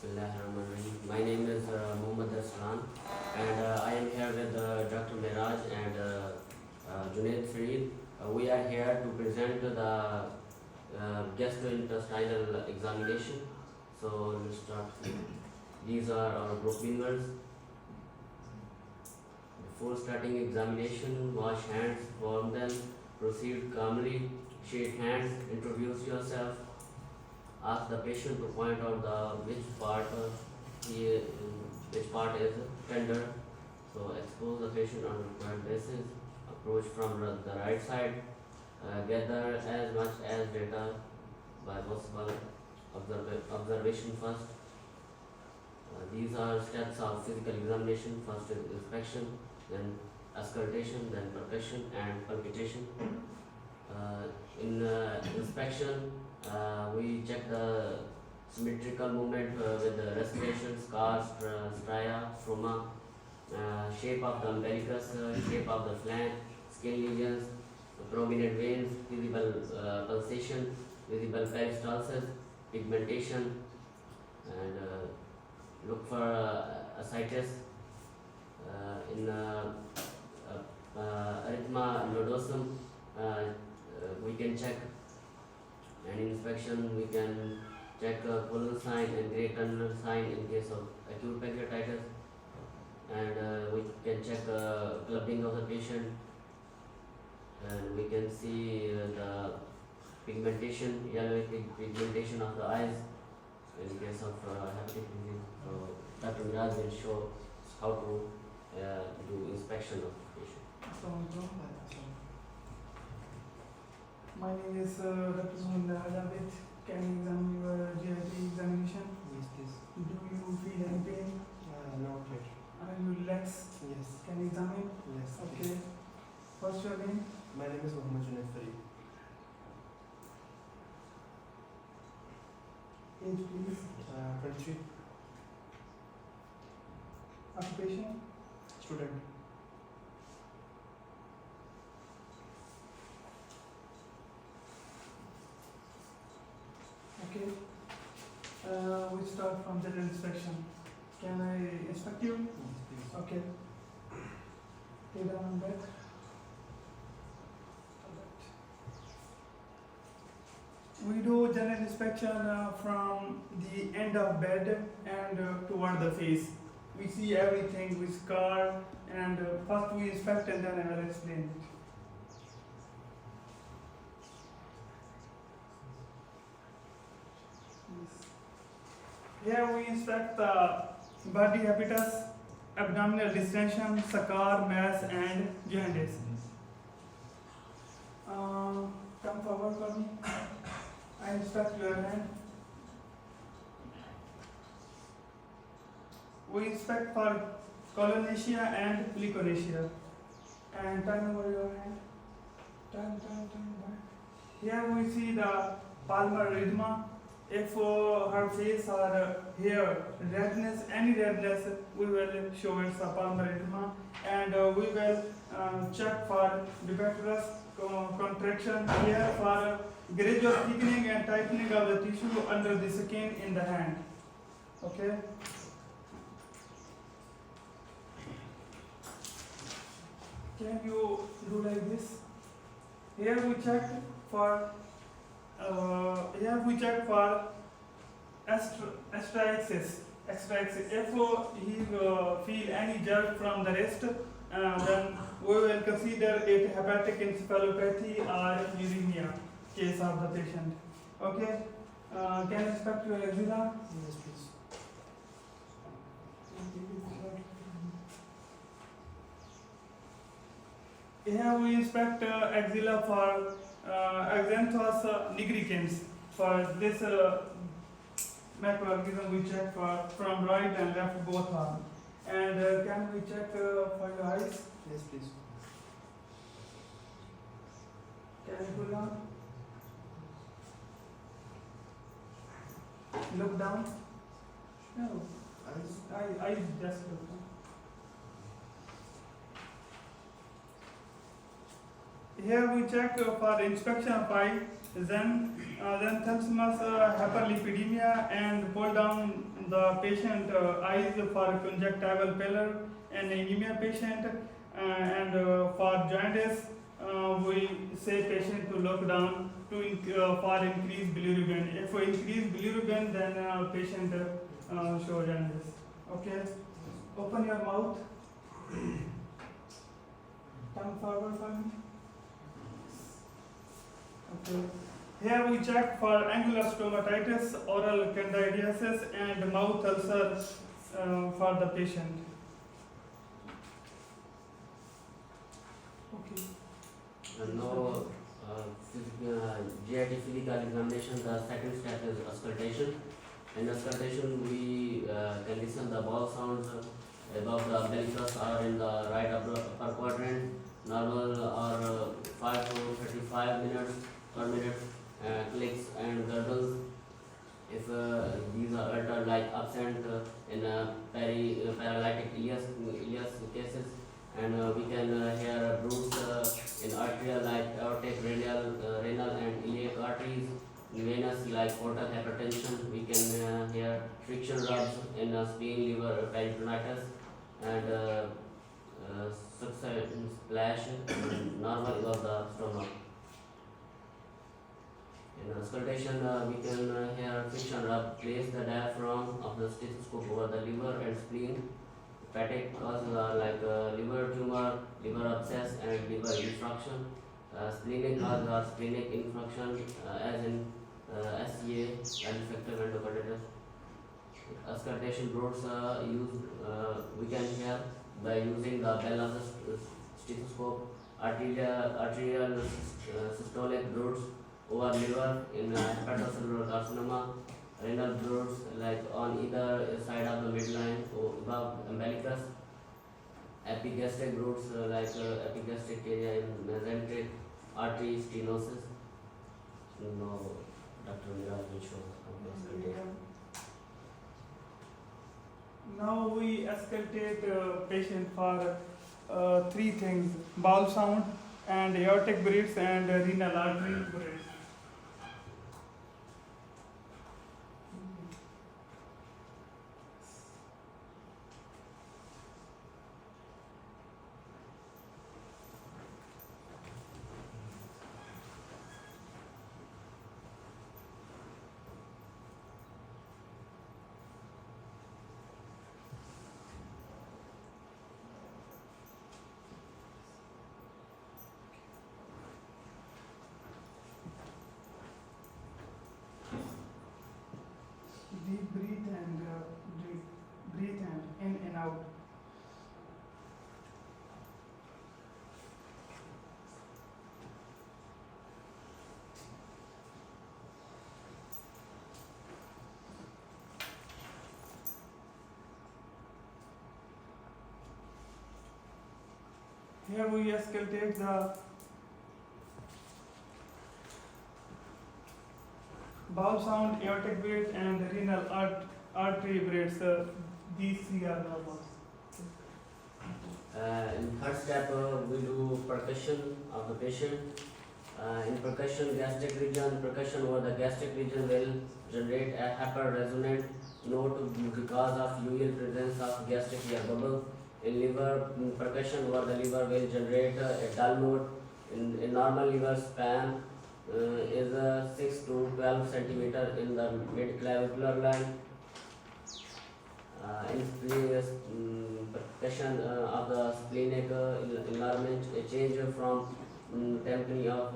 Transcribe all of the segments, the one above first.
Bismillahirrahmanirrahim. My name is Arslan, and I am here with Dr. Mairaj and Junaid. We are here to present the gastrointestinal examination. So let's start. These are our group members. Before starting examination, wash hands, warm them, proceed calmly, shake hands, introduce yourself. Ask the patient to point out which part is tender. So expose the patient on required basis. Approach from the right side. Gather as much as data by possible observation first. These are steps of physical examination. First is inspection, then auscultation, then percussion and palpitation. In inspection, we check the symmetrical movement with the respiration, scars, stria, stroma, shape of the umbilicus, shape of the flank, skin lesions, prominent veins, visible pulsation, visible peristalsis, pigmentation, and look for ascites in erythema nodosum. We can check. And in inspection, we can check colon sign and grey tunnel sign in case of acute pancreatitis, and we can check clubbing of the patient, and we can see the pigmentation, yellowish pigmentation of the eyes in case of hepatic disease. So Dr. Mairaj will show how to do inspection of the patient. My name is Dr. Junaid. Can you examine your GIT examination? Yes, please. Do you feel any pain? No, please. Are you relaxed? Yes. Can you examine? Yes. Okay. What's your name? My name is Junaid. Age, please. 23. Occupation? Student. Okay. We start from general inspection. Can I inspect you? Yes, please. Okay. Lay down on bed. We do general inspection from the end of bed and toward the face. We see everything with scar, and first we inspect and then I will explain it. Here we inspect the body habitus, abdominal distension, scar, mass, and jaundice. Come forward for me. I inspect your hand. We inspect for colonacia and lecoonacia. And turn over your hand. Turn back. Here we see the palmar erythema. If her face or hair redness, any redness, we will show it's a palmar erythema, and we will check for debacterous contraction here for gradual thickening and tightening of the tissue under the skin in the hand. Okay. Can you do like this? Here we check for astraxis. If he feel any jerk from the wrist, then we will consider it hepatic encephalopathy or uremia case of the patient. Okay. Can you inspect your axilla? Yes, please. Here we inspect axilla for Xanthus nigricans. For this microorganism we check for from right and left both arms. And can we check for your eyes? Yes, please. Can you pull down? Look down. No. Eyes. I just look down. Here we check for inspection of eye, then Then thalassemus hyperlipidemia and pull down the patient eyes for conjunctival pallor and anemia patient for jaundice we say patient to look down for increased bilirubin. If we increase bilirubin then patient show jaundice. Okay, open your mouth. Come forward for me. Okay. Here we check for angular stomatitis, oral candidiasis, and mouth ulcer for the patient. Okay. And now, GIT physical examination, the second step is auscultation. In auscultation, we can listen the ball sounds above the umbilicus or in the right upper quadrant, normal or 5 to 35 minutes per minute, clicks and gurgles. If these are uttered like absent in paralytic ileus cases, and we can hear broods in arterial like aortic, renal and iliac arteries. In venous like portal hypertension, we can hear friction rubs in spleen, liver, peritonitis, and suction splash normal of the stomach. In auscultation, we can hear friction rub. Place the diaphragm of the stethoscope over the liver and spleen. Hepatic causes are like liver tumor, liver abscess, and liver infraction. Splenic causes are splenic infraction, as in SCA and infective endocarditis. Auscultation rods we can hear by using the bell of the stethoscope, arterial systolic rods over liver in hepatocellular carcinoma, renal rods like on either side of the midline or above umbilicus, epigastric rods like epigastric area in mesenteric artery stenosis. No, Dr. Mairaj will show how to auscultate. Now we auscultate patient for three things: bowel sound and aortic breaths and renal artery breaths. Deep breathe and breathe and in and out. Here we auscultate the bowel sound, aortic breath, and renal artery breaths. These three are normal. In third step, we do percussion of the patient. In percussion, gastric region, percussion over the gastric region will generate a hyper-resonant note because of UL presence of gastric air bubble. In liver, percussion over the liver will generate a dull note. In normal liver span is 6 to 12 centimeter in the mid-clavicular line. In percussion of the splenic enlargement, a change from tympany of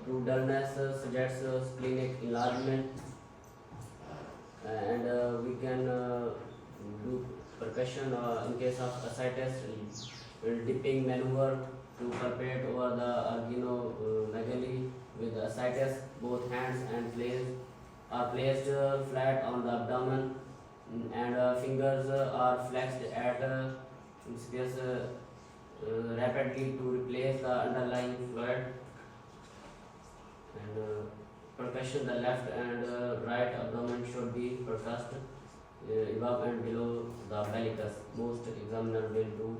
to dullness suggests splenic enlargement, and we can do percussion in case of ascites, dipping maneuver to palpate over the organomegaly with ascites. Both hands and are placed flat on the abdomen, and fingers are flexed at space rapidly to replace the underlying fluid. And percussion, the left and right abdomen should be percussed above and below the umbilicus. Most examiner will do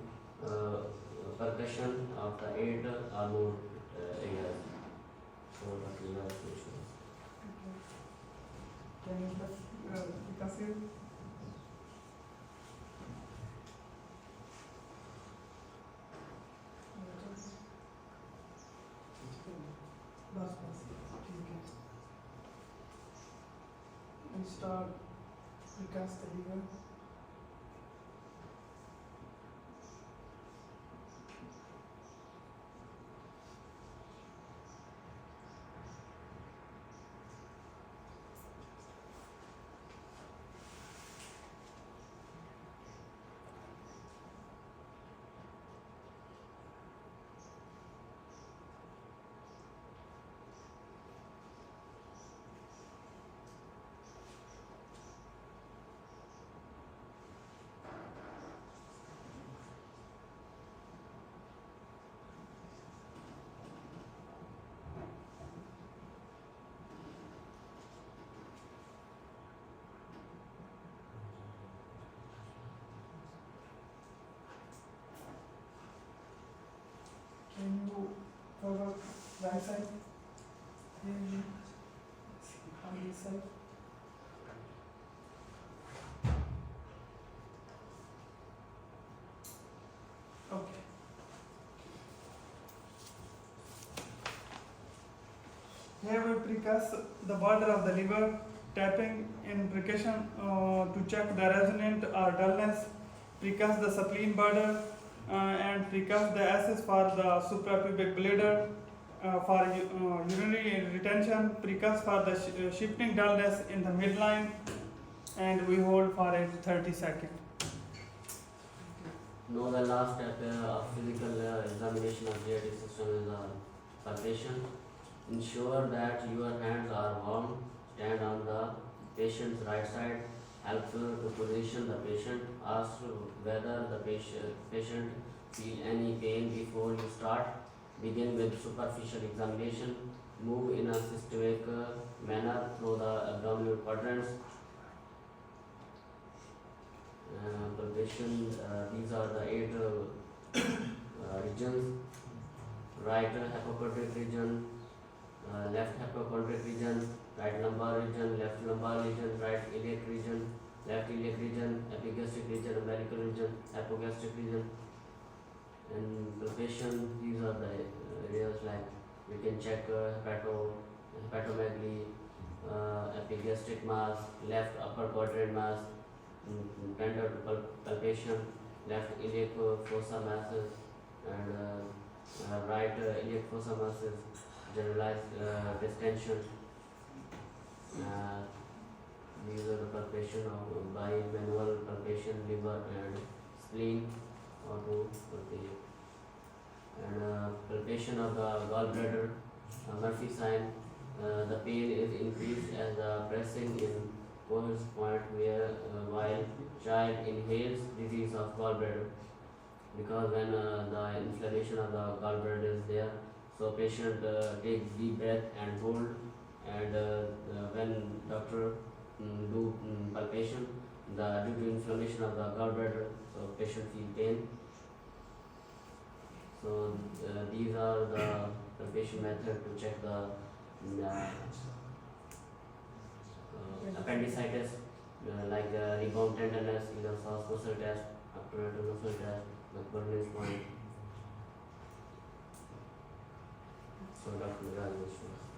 percussion of the 8 or more areas. So, Dr. Mairaj will show us. Can you discuss it? बस ठीक है start विकास करेगा Can you cover right side? Here, on this side. Okay. Here we precast the border of the liver, tapping in precaution to check the resonant or dullness, precast the spleen border, and precast the access for the suprapubic bladder, for urinary retention, precast for the shifting dullness in the midline, and we hold for 30 seconds. Now the last step of physical examination of GIT system is palpation. Ensure that your hands are warm. Stand on the patient's right side. Help to position the patient. Ask whether the patient feel any pain before you start. Begin with superficial examination. Move in a systemic manner through the abdominal quadrants. Palpation, these are the 8 regions: right hypochondriac region, left hypochondriac region, right lumbar region, left lumbar region, right iliac region, left iliac region, epigastric region, umbilical region, hypogastric region. And palpation, these are the areas like we can check hepatomegaly, epigastric mass, left upper quadrant mass, tender palpation, left iliac fossa masses, and right iliac fossa masses, generalized distension. These are the palpation of by manual palpation, liver and spleen, auto palpation. And palpation of the gallbladder, Murphy sign. The pain is increased as the pressing in pulse point where while child inhales disease of gallbladder, because when the inflammation of the gallbladder is there, so patient take deep breath and hold, and when doctor do palpation, due to inflammation of the gallbladder, so patient feel pain. So these are the palpation method to check the appendicitis, like rebound tenderness, either soft muscle test, abdominal muscle test, McBurney's point. So Dr. Mairaj will show us.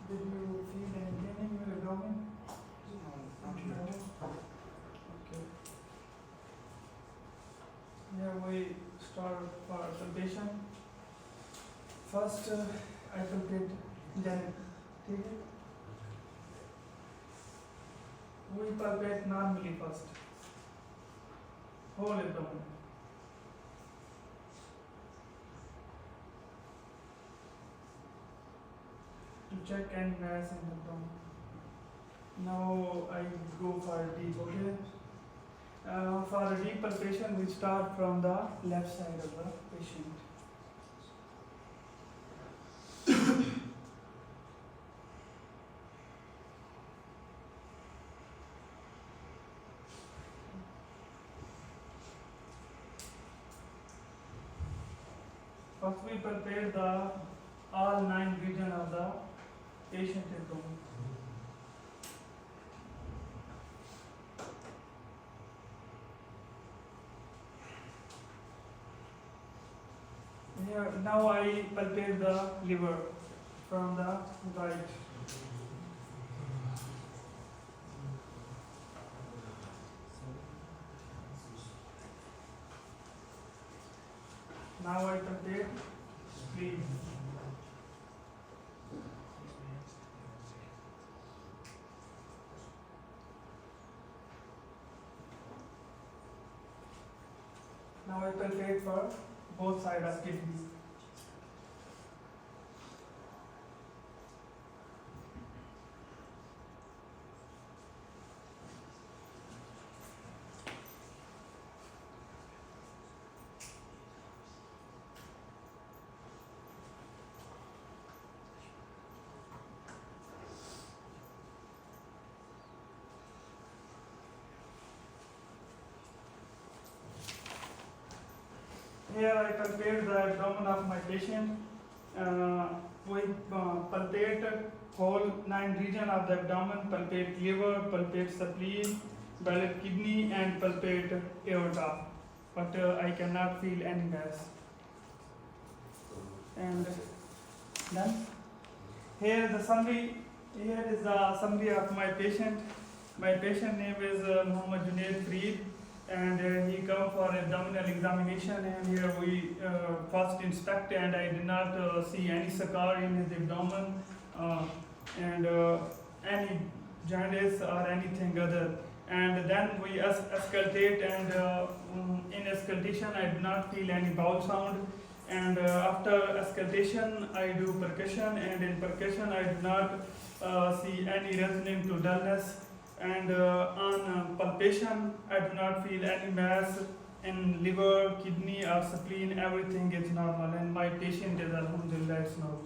Did you feel any pain in your abdomen? No. Okay. Here we start for palpation. First, I palpate Junaid. ठीक है? We palpate normally first. Whole abdomen. To check any mass in the abdomen. Now I go for deep, okay? For deep palpation, we start from the left side of the patient. First we palpate the all 9 regions of the patient abdomen. here, now I palpate the liver from the right. Now I palpate spleen. Now I palpate for both sides of kidney. Here I palpate the abdomen of my patient. We palpate whole 9 region of the abdomen, palpate liver, palpate spleen, palpate kidney, and palpate aorta. But I cannot feel any mass. And then here the summary. Here is the summary of my patient. My patient name is Junaid, and he come for abdominal examination, and here we first inspect, and I did not see any scar in his abdomen and any jaundice or anything other. And then we auscultate, and in auscultation I did not feel any bowel sound. And after auscultation I do percussion, and in percussion I did not see any resonance to dullness. And on palpation, I do not feel any mass in liver, kidney, or spleen. Everything is normal, and my patient is alhamdulillah, it's normal.